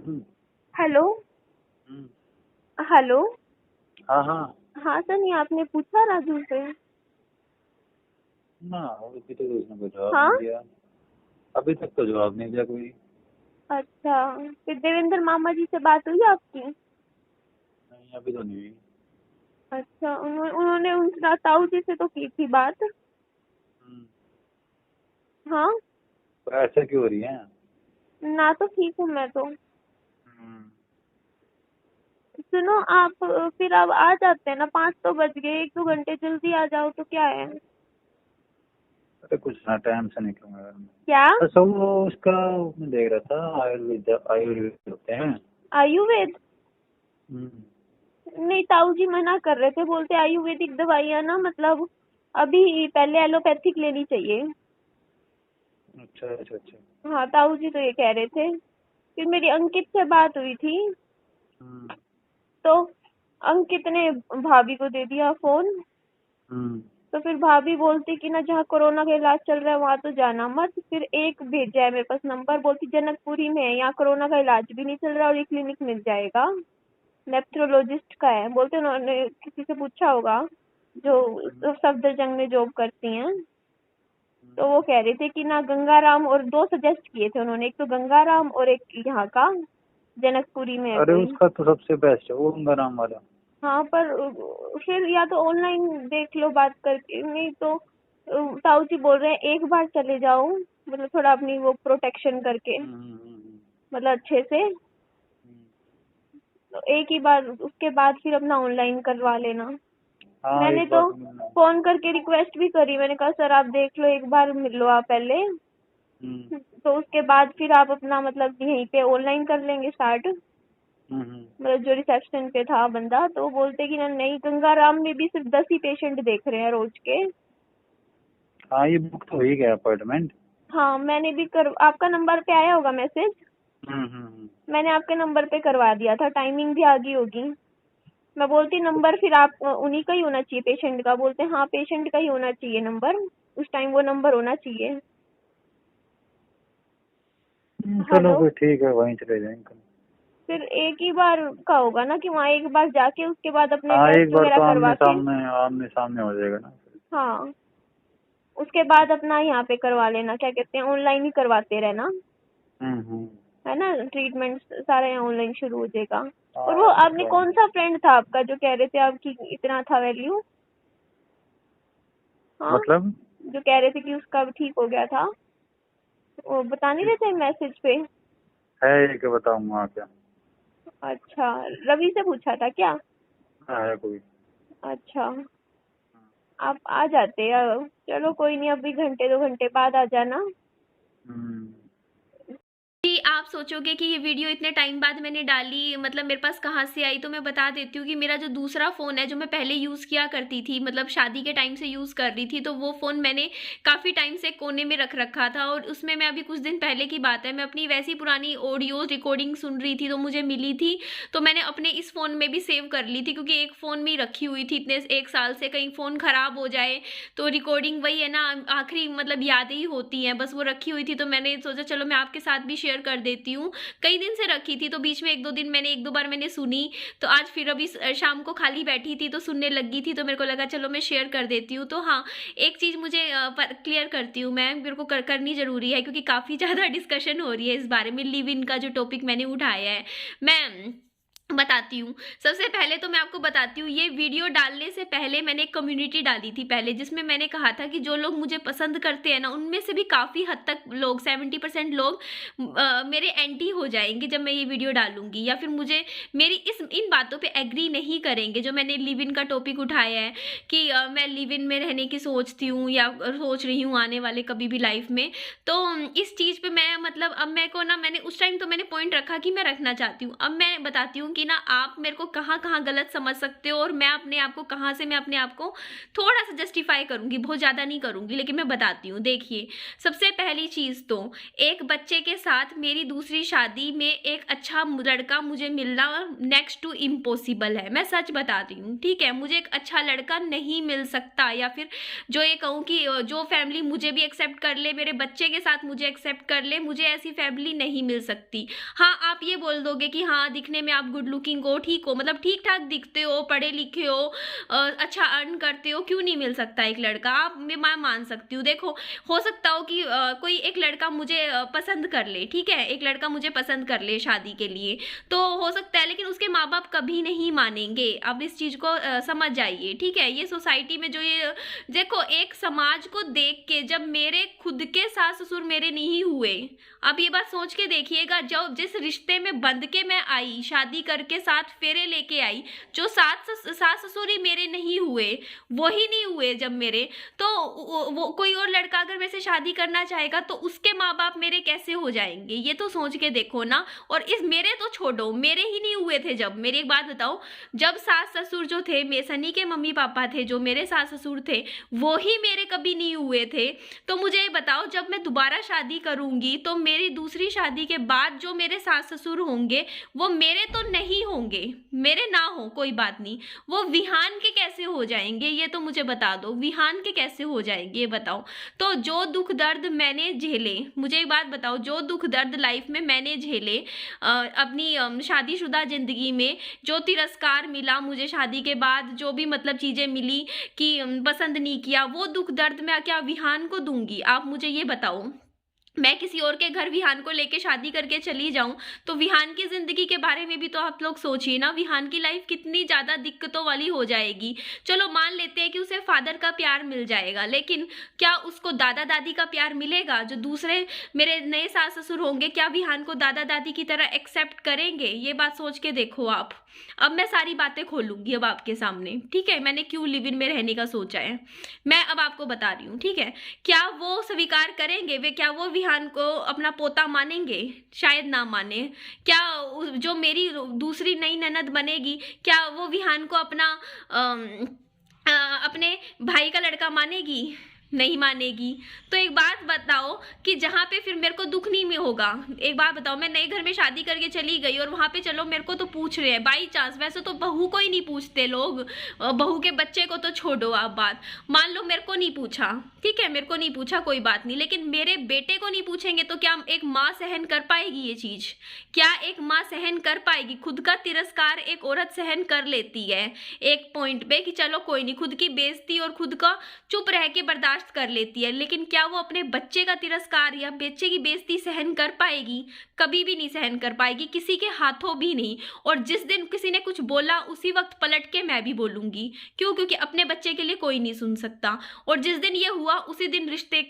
हम्म। Hello. हम्म। Hello. हाँ हाँ। हाँ सनी, आपने पूछा राजू से? ना, अभी तक उसने कोई जवाब हाँ। नहीं दिया। अभी तक तो जवाब नहीं दिया कोई। अच्छा, फिर देवेंद्र मामा जी से बात हुई आपकी? नहीं, अभी तो नहीं हुई। अच्छा, उन्होंने उन ताऊ जी से तो की थी बात। हम्म। हाँ। तो ऐसा क्यों हो रही है? ना तो ठीक हूँ मैं तो। हम्म। सुनो आप, फिर अब आ जाते हैं ना, 5 तो बज गए, 1-2 घंटे जल्दी आ जाओ तो क्या है। अरे कुछ ना, टाइम से निकलूंगा यार मैं। क्या? अच्छा, वो उसका मैं देख रहा था, आयुर्वेद आयुर्वेद होते हैं। आयुर्वेद? हम्म। नहीं, ताऊ जी मना कर रहे थे, बोलते आयुर्वेदिक दवाइयाँ ना मतलब अभी पहले एलोपैथिक लेनी चाहिए। अच्छा अच्छा अच्छा। हाँ, ताऊ जी तो ये कह रहे थे। फिर मेरी अंकित से बात हुई थी, हम्म। तो अंकित ने भाभी को दे दिया फोन। हम्म। तो फिर भाभी बोलती कि ना जहाँ कोरोना का इलाज चल रहा है वहां तो जाना मत। फिर एक भेजा है मेरे पास नंबर, बोलती जनकपुरी में है, यहाँ कोरोना का इलाज भी नहीं चल रहा और ये क्लिनिक मिल जाएगा। नेफ्रोलॉजिस्ट का है, बोलते उन्होंने किसी से पूछा होगा जो सफदरजंग में जॉब करती हैं। तो वो कह रहे थे कि ना गंगाराम, और 2 सजेस्ट किए थे उन्होंने, एक तो गंगाराम और एक यहाँ का जनकपुरी में है अरे कोई। उसका तो सबसे बेस्ट है वो गंगाराम वाला। हाँ पर फिर या तो ऑनलाइन देख लो बात करके, नहीं तो ताऊ जी बोल रहे हैं एक बार चले जाओ, मतलब थोड़ा अपनी वो प्रोटेक्शन करके, मतलब अच्छे से। हम्म। तो एक ही बार, उसके बाद फिर अपना ऑनलाइन करवा लेना। हाँ, मैंने एक बार तो तो मिलना है। फोन करके रिक्वेस्ट भी करी, मैंने कहा सर आप देख लो, एक बार मिल लो आप पहले। हम्म। तो उसके बाद फिर आप अपना मतलब यहीं पे ऑनलाइन कर लेंगे स्टार्ट। हम्म। मतलब जो रिसेप्शन पे था बंदा, तो वो बोलते कि ना नहीं, गंगाराम में भी सिर्फ 10 ही पेशेंट देख रहे हैं रोज के। हाँ, ये बुक तो हो ही गया अपॉइंटमेंट। हाँ, मैंने भी आपका नंबर पे आया होगा मैसेज, मैंने आपके नंबर पे करवा दिया था, टाइमिंग भी आ गई होगी। मैं बोलती नंबर फिर आप उन्हीं का ही होना चाहिए पेशेंट का, बोलते हाँ पेशेंट का ही होना चाहिए नंबर, उस टाइम वो नंबर होना चाहिए। चलो हेलो। फिर ठीक है, वहीं चले जाएंगे। फिर एक ही बार का होगा ना कि वहाँ एक बार जाके उसके बाद अपने हाँ, एक टेस्ट बार वगैरह तो करवा के। आमने सामने हो जाएगा ना। हाँ, उसके बाद अपना यहाँ पे करवा लेना, क्या कहते हैं, ऑनलाइन ही करवाते रहना, हम्म। है ना, ट्रीटमेंट सारा यहाँ ऑनलाइन शुरू हो जाएगा। और वो हाँ, आपने कौन सा फ्रेंड था आपका जो कह रहे थे आपकी इतना था वैल्यू? हाँ, मतलब जो कह रहे थे कि उसका ठीक हो गया था, वो बता नहीं रहे थे मैसेज पे? है ये कि बताऊंगा क्या? अच्छा, रवि से पूछा था क्या? है कोई? अच्छा, आप आ जाते चलो कोई नहीं, अभी 1-2 घंटे बाद आ जाना। हम्म। कि आप सोचोगे कि ये वीडियो इतने टाइम बाद मैंने डाली, मतलब मेरे पास कहाँ से आई, तो मैं बता देती हूँ कि मेरा जो दूसरा फ़ोन है जो मैं पहले यूज़ किया करती थी, मतलब शादी के टाइम से यूज़ कर रही थी, तो वो फ़ोन मैंने काफ़ी टाइम से कोने में रख रखा था। और उसमें मैं अभी कुछ दिन पहले की बात है, मैं अपनी वैसी पुरानी ऑडियो रिकॉर्डिंग सुन रही थी तो मुझे मिली थी, तो मैंने अपने इस फ़ोन में भी सेव कर ली थी, क्योंकि एक फ़ोन में ही रखी हुई थी इतने 1 साल से, कहीं फ़ोन ख़राब हो जाए तो रिकॉर्डिंग वही है ना, आखिरी मतलब यादें ही होती हैं, बस वो रखी हुई थी। तो मैंने सोचा चलो मैं आपके साथ भी शेयर कर देती हूँ। कई दिन से रखी थी, तो बीच में 1-2 दिन मैंने 1-2 बार मैंने सुनी, तो आज फिर अभी शाम को खाली बैठी थी तो सुनने लगी थी, तो मेरे को लगा चलो मैं शेयर कर देती हूँ। तो हाँ, एक चीज़ मुझे क्लियर करती हूँ मैं, मेरे को करनी ज़रूरी है, क्योंकि काफ़ी ज़्यादा डिस्कशन हो रही है इस बारे में, लिव इन का जो टॉपिक मैंने उठाया है। मैं बताती हूँ। सबसे पहले तो मैं आपको बताती हूँ, ये वीडियो डालने से पहले मैंने एक कम्युनिटी डाली थी पहले, जिसमें मैंने कहा था कि जो लोग मुझे पसंद करते हैं ना, उनमें से भी काफ़ी हद तक लोग 70% लोग मेरे एंटी हो जाएंगे जब मैं ये वीडियो डालूंगी, या फिर मुझे मेरी इन बातों पे एग्री नहीं करेंगे, जो मैंने लिव इन का टॉपिक उठाया है कि मैं लिव इन में रहने की सोचती हूँ या सोच रही हूँ आने वाले कभी भी लाइफ में। तो इस चीज़ पे मैं मतलब अब मेरे को ना, मैंने उस टाइम तो मैंने पॉइंट रखा कि मैं रखना चाहती हूँ, अब मैं बताती हूँ कि ना आप मेरे को कहाँ गलत समझ सकते हो और मैं अपने आप को थोड़ा सा जस्टिफाई करूंगी, बहुत ज्यादा नहीं करूंगी, लेकिन मैं बताती हूँ। देखिए, सबसे पहली चीज तो एक बच्चे के साथ मेरी दूसरी शादी में एक अच्छा लड़का मुझे मिलना नेक्स्ट टू इम्पॉसिबल है, मैं सच बताती हूँ, ठीक है। मुझे एक अच्छा लड़का नहीं मिल सकता, या फिर जो ये कहूँ कि जो फैमिली मुझे भी एक्सेप्ट कर ले, मेरे बच्चे के साथ मुझे एक्सेप्ट कर ले, मुझे ऐसी फैमिली नहीं मिल सकती। हाँ, आप ये बोल दोगे कि हाँ दिखने में आप गुड लुकिंग हो, ठीक हो, मतलब ठीक ठाक दिखते हो, पढ़े लिखे हो, अच्छा अर्न करते हो, क्यों नहीं मिल सकता एक लड़का? आप मैं मान सकती हूँ। देखो, हो सकता हो कि कोई एक लड़का मुझे पसंद कर ले, ठीक है, एक लड़का मुझे पसंद कर ले शादी के लिए, तो हो सकता है, लेकिन उसके माँ बाप कभी नहीं मानेंगे। अब इस चीज को समझ जाइए, ठीक है। ये सोसाइटी में जो ये देखो, एक समाज को देख के जब मेरे खुद के सास ससुर मेरे नहीं हुए, अब ये बात सोच के देखिएगा, जब जिस रिश्ते में बंध के मैं आई, शादी करके 7 फेरे लेके आई, जो सास ससुर ही मेरे नहीं हुए, वही नहीं हुए जब मेरे, तो वो कोई और लड़का अगर मेरे से शादी करना चाहेगा तो उसके माँ बाप मेरे कैसे हो जाएंगे? ये तो सोच के देखो ना। और इस मेरे तो छोड़ो, मेरे ही नहीं हुए थे जब, मेरी एक बात बताओ, जब सास ससुर जो थे, सनी के मम्मी पापा थे, जो मेरे सास ससुर थे, वो ही मेरे कभी नहीं हुए थे। तो मुझे ये बताओ, जब मैं दोबारा शादी करूंगी तो मेरी दूसरी शादी के बाद जो मेरे सास ससुर होंगे वो मेरे तो नहीं होंगे, मेरे ना हो कोई बात नहीं, वो विहान के कैसे हो जाएंगे? ये तो मुझे बता दो, विहान के कैसे हो जाएंगे ये बताओ। तो जो दुख दर्द मैंने झेले, मुझे एक बात बताओ, जो दुख दर्द लाइफ में मैंने झेले, अपनी शादीशुदा जिंदगी में जो तिरस्कार मिला मुझे शादी के बाद, जो भी मतलब चीजें मिली कि पसंद नहीं किया, वो दुख दर्द मैं क्या विहान को दूंगी? आप मुझे ये बताओ। मैं किसी और के घर विहान को लेके शादी करके चली जाऊं तो विहान की जिंदगी के बारे में भी तो आप लोग सोचिए ना, विहान की लाइफ कितनी ज्यादा दिक्कतों वाली हो जाएगी। चलो मान लेते हैं कि उसे फादर का प्यार मिल जाएगा, लेकिन क्या उसको दादा दादी का प्यार मिलेगा? जो दूसरे मेरे नए सास ससुर होंगे, क्या विहान को दादा दादी की तरह एक्सेप्ट करेंगे? ये बात सोच के देखो आप। अब मैं सारी बातें खोलूंगी अब आपके सामने, ठीक है, मैंने क्यों लिव इन में रहने का सोचा है, मैं अब आपको बता रही हूँ, ठीक है। क्या वो स्वीकार करेंगे? वे क्या वो विहान को अपना पोता मानेंगे? शायद ना माने। क्या जो मेरी दूसरी नई ननद बनेगी, क्या वो विहान को अपने भाई का लड़का मानेगी? नहीं मानेगी। तो एक बात बताओ कि जहाँ पे फिर मेरे को दुख नहीं में होगा, एक बात बताओ, मैं नए घर में शादी करके चली गई और वहाँ पे चलो मेरे को तो पूछ रहे हैं बाई चांस, वैसे तो बहू को ही नहीं पूछते लोग, बहू के बच्चे को तो छोड़ो आप बात, मान लो मेरे को नहीं पूछा, ठीक है, मेरे को नहीं पूछा कोई बात नहीं, लेकिन मेरे बेटे को नहीं पूछेंगे तो क्या एक माँ सहन कर पाएगी ये चीज? क्या एक माँ सहन कर पाएगी? खुद का तिरस्कार एक औरत सहन कर लेती है एक पॉइंट पे कि चलो कोई नहीं, खुद की बेइज्जती और खुद का चुप रह के बर्दाश्त कर लेती है, लेकिन क्या वो अपने बच्चे का तिरस्कार या बच्चे की बेइज्जती सहन कर पाएगी? कभी भी नहीं सहन कर पाएगी, किसी के हाथों भी नहीं। और जिस दिन किसी ने कुछ बोला उसी वक्त पलट के मैं भी बोलूंगी, क्यों? क्योंकि अपने बच्चे के लिए कोई नहीं सुन सकता। और जिस दिन ये हुआ उसी दिन रिश्ते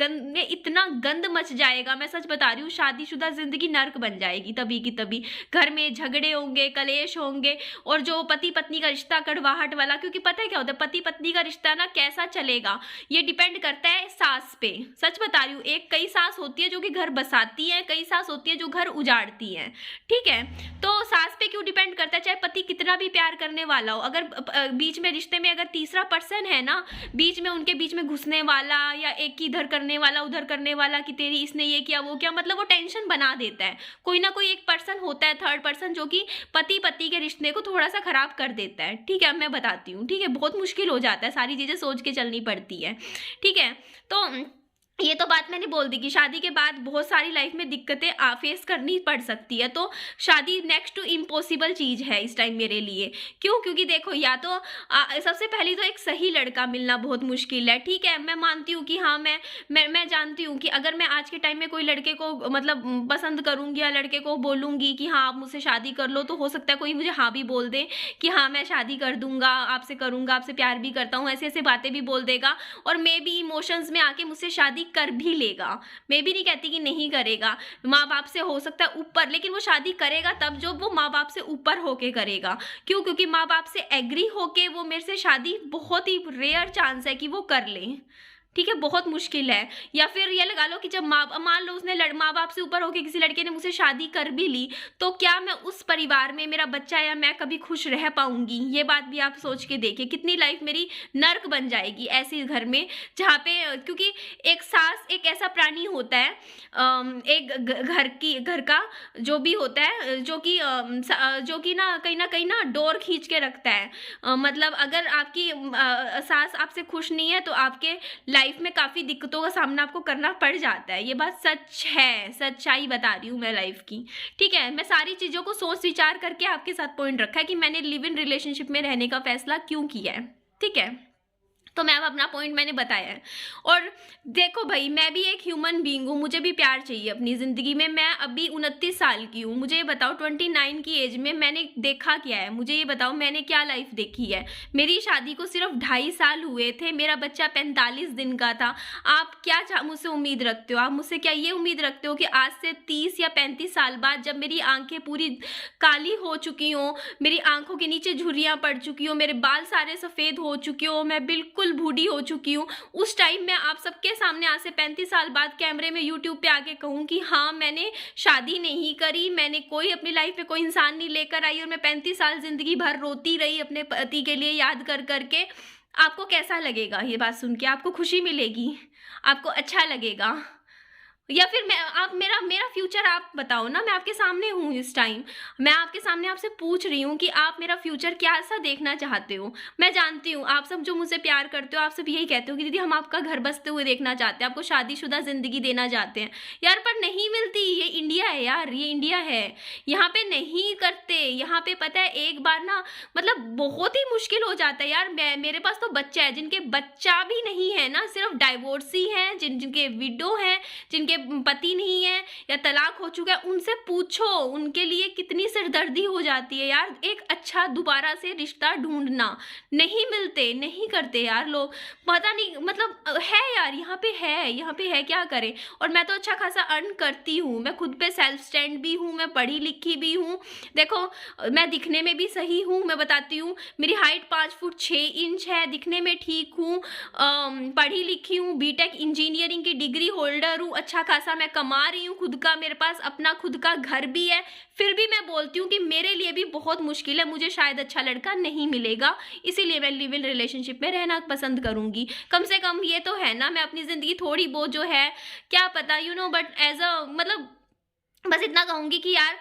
में इतना गंद मच जाएगा, मैं सच बता रही हूँ, शादीशुदा जिंदगी नर्क बन जाएगी तभी की तभी। घर में झगड़े होंगे, कलेश होंगे, और जो पति पत्नी का रिश्ता कड़वाहट वाला, क्योंकि पता है क्या होता है, पति पत्नी का रिश्ता ना कैसा चलेगा ये डिपेंड करता है सास पे, सच बता रही हूँ। एक कई सास होती है जो कि घर बसाती है, कई सास होती है जो घर उजाड़ती है, ठीक है। तो सास पे क्यों डिपेंड करता है, चाहे पति कितना भी प्यार करने वाला हो, अगर बीच में रिश्ते में अगर तीसरा पर्सन है ना, बीच में उनके बीच में घुसने वाला या एक इधर करने वाला उधर करने वाला कि तेरी इसने ये किया वो क्या, मतलब वो टेंशन बना देता है। कोई ना कोई एक पर्सन होता है, थर्ड पर्सन, जो कि पति पत्नी के रिश्ते को थोड़ा सा खराब कर देता है, ठीक है। मैं बताती हूँ, ठीक है, बहुत मुश्किल हो जाता है, सारी चीजें सोच के चलनी पड़ती है, ठीक है। तो ये तो बात मैंने बोल दी कि शादी के बाद बहुत सारी लाइफ में दिक्कतें फेस करनी पड़ सकती है, तो शादी नेक्स्ट टू इम्पॉसिबल चीज है इस टाइम मेरे लिए। क्यों? क्योंकि देखो, या तो सबसे पहली तो एक सही लड़का मिलना बहुत मुश्किल है, ठीक है। मैं मानती हूँ कि हाँ, मैं जानती हूँ कि अगर मैं आज के टाइम में कोई लड़के को मतलब पसंद करूंगी या लड़के को बोलूंगी कि हाँ आप मुझसे शादी कर लो, तो हो सकता है कोई मुझे हाँ भी बोल दे कि हाँ मैं शादी कर दूंगा, आपसे करूंगा, आपसे प्यार भी करता हूँ, ऐसे ऐसे बातें भी बोल देगा, और मे बी इमोशंस में आके मुझसे शादी कर भी लेगा। मैं भी नहीं कहती कि नहीं करेगा, माँ बाप से हो सकता है ऊपर, लेकिन वो शादी करेगा तब जो वो माँ बाप से ऊपर होके करेगा। क्यों? क्योंकि माँ बाप से एग्री होके वो मेरे से शादी बहुत ही रेयर चांस है कि वो कर ले, ठीक है, बहुत मुश्किल है। या फिर ये लगा लो कि जब मान लो उसने माँ बाप से ऊपर होके किसी लड़के ने मुझसे शादी कर भी ली, तो क्या मैं उस परिवार में, मेरा बच्चा या मैं कभी खुश रह पाऊंगी? ये बात भी आप सोच के देखिए, कितनी लाइफ मेरी नर्क बन जाएगी ऐसे घर में, जहाँ पे क्योंकि एक सास एक ऐसा प्राणी होता है, एक घर का जो भी होता है, जो कि ना कहीं ना डोर खींच के रखता है। मतलब अगर आपकी सास आपसे खुश नहीं है तो आपके लाइफ में काफ़ी दिक्कतों का सामना आपको करना पड़ जाता है। ये बात सच है, सच्चाई बता रही हूँ मैं लाइफ की, ठीक है। मैं सारी चीज़ों को सोच विचार करके आपके साथ पॉइंट रखा है कि मैंने लिव इन रिलेशनशिप में रहने का फैसला क्यों किया है, ठीक है। तो मैं अब अपना पॉइंट मैंने बताया है। और देखो भाई, मैं भी एक ह्यूमन बीइंग हूँ, मुझे भी प्यार चाहिए अपनी ज़िंदगी में। मैं अभी 29 साल की हूँ, मुझे ये बताओ 29 की एज में मैंने देखा क्या है? मुझे ये बताओ मैंने क्या लाइफ देखी है? मेरी शादी को सिर्फ 2.5 साल हुए थे, मेरा बच्चा 45 दिन का था। आप क्या मुझसे उम्मीद रखते हो? आप मुझसे क्या ये उम्मीद रखते हो कि आज से 30 या 35 साल बाद, जब मेरी आंखें पूरी काली हो चुकी हों, मेरी आंखों के नीचे झुर्रियाँ पड़ चुकी हो, मेरे बाल सारे सफ़ेद हो चुके हो, मैं बिल्कुल बूढ़ी हो चुकी हूँ, उस टाइम में आप सबके सामने आज से 35 साल बाद कैमरे में यूट्यूब पे आके कहूँ कि हाँ मैंने शादी नहीं करी, मैंने कोई अपनी लाइफ में कोई इंसान नहीं लेकर आई और मैं 35 साल जिंदगी भर रोती रही अपने पति के लिए याद कर करके, आपको कैसा लगेगा ये बात सुन के? आपको खुशी मिलेगी? आपको अच्छा लगेगा? या फिर आप मेरा फ्यूचर आप बताओ ना। मैं आपके सामने हूँ इस टाइम, मैं आपके सामने आपसे पूछ रही हूँ कि आप मेरा फ्यूचर कैसा देखना चाहते हो। मैं जानती हूँ आप सब जो मुझसे प्यार करते हो, आप सब यही कहते हो कि दीदी हम आपका घर बसते हुए देखना चाहते हैं, आपको शादीशुदा ज़िंदगी देना चाहते हैं। यार पर नहीं मिलती, ये इंडिया है यार, ये इंडिया है, यहाँ पे नहीं करते। यहाँ पे पता है एक बार ना मतलब बहुत ही मुश्किल हो जाता है यार। मेरे पास तो बच्चा है, जिनके बच्चा भी नहीं है ना, सिर्फ डाइवोर्सी हैं, जिनके विडो हैं, जिनके पति नहीं है या तलाक हो चुका है, उनसे पूछो उनके लिए कितनी सिरदर्दी हो जाती है यार। एक अच्छा दोबारा से रिश्ता ढूंढना, नहीं मिलते, नहीं करते यार लोग, पता नहीं मतलब है यार, यहाँ पे है क्या करें। और मैं तो अच्छा खासा अर्न करती हूँ, मैं खुद पे सेल्फ स्टैंड भी हूँ, मैं पढ़ी लिखी भी हूँ। देखो मैं दिखने में भी सही हूँ, मैं बताती हूँ, मेरी हाइट 5 फुट 6 इंच है, दिखने में ठीक हूँ, पढ़ी लिखी हूँ, बीटेक इंजीनियरिंग की डिग्री होल्डर हूँ, अच्छा खासा मैं कमा रही हूँ खुद का, मेरे पास अपना खुद का घर भी है। फिर भी मैं बोलती हूँ कि मेरे लिए भी बहुत मुश्किल है, मुझे शायद अच्छा लड़का नहीं मिलेगा, इसीलिए मैं लिव इन रिलेशनशिप में रहना पसंद करूँगी। कम से कम ये तो है ना, मैं अपनी ज़िंदगी थोड़ी बहुत जो है क्या पता बट एज अ मतलब बस इतना कहूँगी कि यार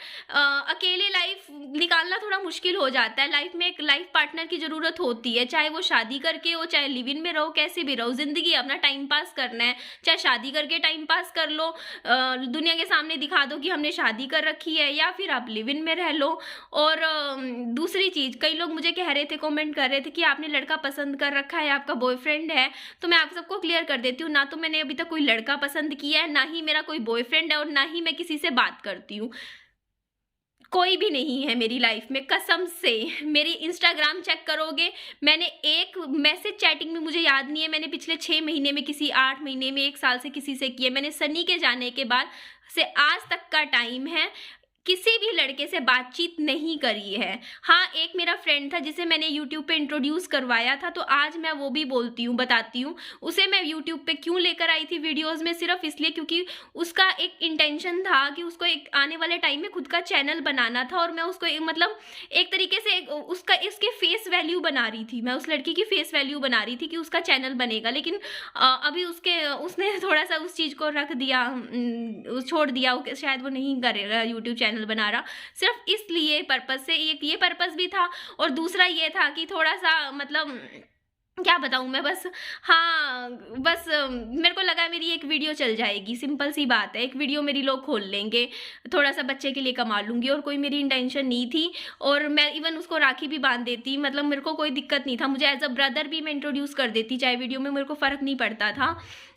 अकेले लाइफ निकालना थोड़ा मुश्किल हो जाता है। लाइफ में एक लाइफ पार्टनर की ज़रूरत होती है, चाहे वो शादी करके हो, चाहे लिव इन में रहो, कैसे भी रहो, ज़िंदगी अपना टाइम पास करना है। चाहे शादी करके टाइम पास कर लो, दुनिया के सामने दिखा दो कि हमने शादी कर रखी है, या फिर आप लिव इन में रह लो। और दूसरी चीज़, कई लोग मुझे कह रहे थे, कॉमेंट कर रहे थे कि आपने लड़का पसंद कर रखा है, आपका बॉयफ्रेंड है। तो मैं आप सबको क्लियर कर देती हूँ, ना तो मैंने अभी तक कोई लड़का पसंद किया है, ना ही मेरा कोई बॉयफ्रेंड है, और ना ही मैं किसी से बात करती हूँ। कोई भी नहीं है मेरी लाइफ में, कसम से। मेरी इंस्टाग्राम चेक करोगे, मैंने एक मैसेज चैटिंग में मुझे याद नहीं है मैंने पिछले 6 महीने में किसी, 8 महीने में, 1 साल से किसी से किए। मैंने सनी के जाने के बाद से आज तक का टाइम है किसी भी लड़के से बातचीत नहीं करी है। हाँ, एक मेरा फ्रेंड था जिसे मैंने यूट्यूब पे इंट्रोड्यूस करवाया था, तो आज मैं वो भी बोलती हूँ, बताती हूँ। उसे मैं यूट्यूब पे क्यों लेकर आई थी वीडियोस में, सिर्फ इसलिए क्योंकि उसका एक इंटेंशन था कि उसको एक आने वाले टाइम में खुद का चैनल बनाना था, और मैं उसको मतलब एक तरीके से इसके फेस वैल्यू बना रही थी। मैं उस लड़की की फेस वैल्यू बना रही थी कि उसका चैनल बनेगा, लेकिन अभी उसने थोड़ा सा उस चीज़ को रख दिया, छोड़ दिया, शायद वो नहीं करेगा यूट्यूब चैनल बना रहा। सिर्फ इसलिए पर्पस से, एक ये पर्पस भी था, और दूसरा ये था कि थोड़ा सा मतलब क्या बताऊँ मैं, बस हाँ बस मेरे को लगा मेरी एक वीडियो चल जाएगी, सिंपल सी बात है, एक वीडियो मेरी लोग खोल लेंगे, थोड़ा सा बच्चे के लिए कमा लूँगी, और कोई मेरी इंटेंशन नहीं थी। और मैं इवन उसको राखी भी बांध देती, मतलब मेरे को कोई दिक्कत नहीं था, मुझे एज अ ब्रदर भी मैं इंट्रोड्यूस कर देती चाहे वीडियो में, मेरे को फ़र्क नहीं पड़ता था।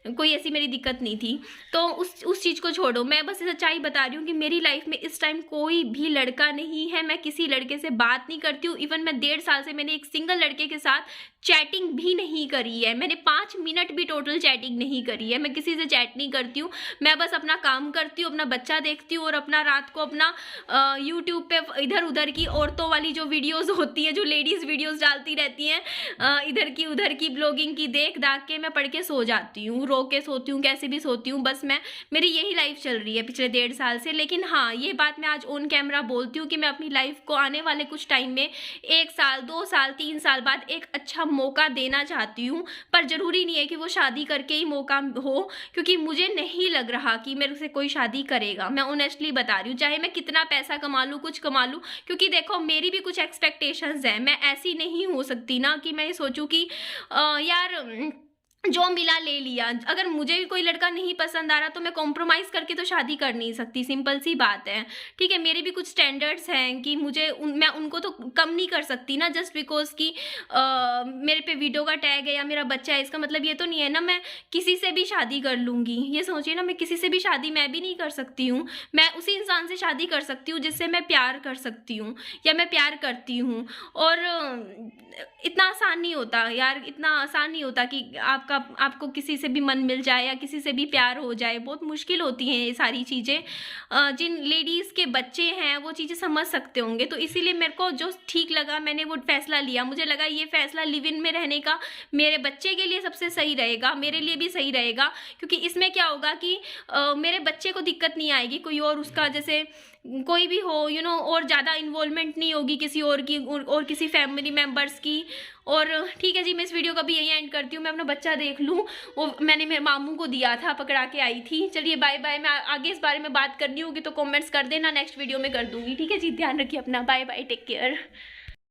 कोई ऐसी मेरी दिक्कत नहीं थी। तो उस चीज़ को छोड़ो, मैं बस सच्चाई बता रही हूँ कि मेरी लाइफ में इस टाइम कोई भी लड़का नहीं है। मैं किसी लड़के से बात नहीं करती हूँ। इवन मैं 1.5 साल से मैंने एक सिंगल लड़के के साथ चैटिंग भी नहीं करी है। मैंने 5 मिनट भी टोटल चैटिंग नहीं करी है। मैं किसी से चैट नहीं करती हूँ। मैं बस अपना काम करती हूँ, अपना बच्चा देखती हूँ और अपना रात को अपना यूट्यूब पे इधर उधर की औरतों वाली जो वीडियोस होती है, जो लेडीज़ वीडियोस डालती रहती हैं, इधर की उधर की ब्लॉगिंग की देख दाख के मैं पढ़ के सो जाती हूँ, रो के सोती हूँ, कैसे भी सोती हूँ। बस मेरी यही लाइफ चल रही है पिछले 1.5 साल से। लेकिन हाँ, ये बात मैं आज ऑन कैमरा बोलती हूँ कि मैं अपनी लाइफ को आने वाले कुछ टाइम में 1 साल, 2 साल, 3 साल बाद एक अच्छा मौका देना चाहती हूँ। पर ज़रूरी नहीं है कि वो शादी करके ही मौका हो, क्योंकि मुझे नहीं लग रहा कि मेरे से कोई शादी करेगा। मैं ऑनेस्टली बता रही हूँ, चाहे मैं कितना पैसा कमा लूँ, कुछ कमा लूँ, क्योंकि देखो मेरी भी कुछ एक्सपेक्टेशंस हैं। मैं ऐसी नहीं हो सकती ना कि मैं सोचूं कि यार जो मिला ले लिया। अगर मुझे भी कोई लड़का नहीं पसंद आ रहा तो मैं कॉम्प्रोमाइज़ करके तो शादी कर नहीं सकती, सिंपल सी बात है। ठीक है, मेरे भी कुछ स्टैंडर्ड्स हैं कि मैं उनको तो कम नहीं कर सकती ना, जस्ट बिकॉज कि मेरे पे वीडियो का टैग है या मेरा बच्चा है, इसका मतलब ये तो नहीं है ना मैं किसी से भी शादी कर लूँगी। ये सोचिए ना, मैं किसी से भी शादी मैं भी नहीं कर सकती हूँ। मैं उसी इंसान से शादी कर सकती हूँ जिससे मैं प्यार कर सकती हूँ या मैं प्यार करती हूँ। और इतना आसान नहीं होता यार, इतना आसान नहीं होता कि आपको किसी से भी मन मिल जाए या किसी से भी प्यार हो जाए। बहुत मुश्किल होती हैं ये सारी चीज़ें। जिन लेडीज़ के बच्चे हैं वो चीज़ें समझ सकते होंगे। तो इसीलिए मेरे को जो ठीक लगा मैंने वो फैसला लिया। मुझे लगा ये फैसला लिव इन में रहने का मेरे बच्चे के लिए सबसे सही रहेगा, मेरे लिए भी सही रहेगा। क्योंकि इसमें क्या होगा कि मेरे बच्चे को दिक्कत नहीं आएगी, कोई और उसका जैसे कोई भी हो और ज़्यादा इन्वॉल्वमेंट नहीं होगी किसी और की और किसी फैमिली मेम्बर्स की। और ठीक है जी, मैं इस वीडियो का भी यही एंड करती हूँ। मैं अपना बच्चा देख लूँ, वो मैंने मेरे मामू को दिया था, पकड़ा के आई थी। चलिए बाय बाय। मैं आगे इस बारे में बात करनी होगी तो कमेंट्स कर देना, नेक्स्ट वीडियो में कर दूँगी। ठीक है जी, ध्यान रखिए अपना। Bye bye, take care.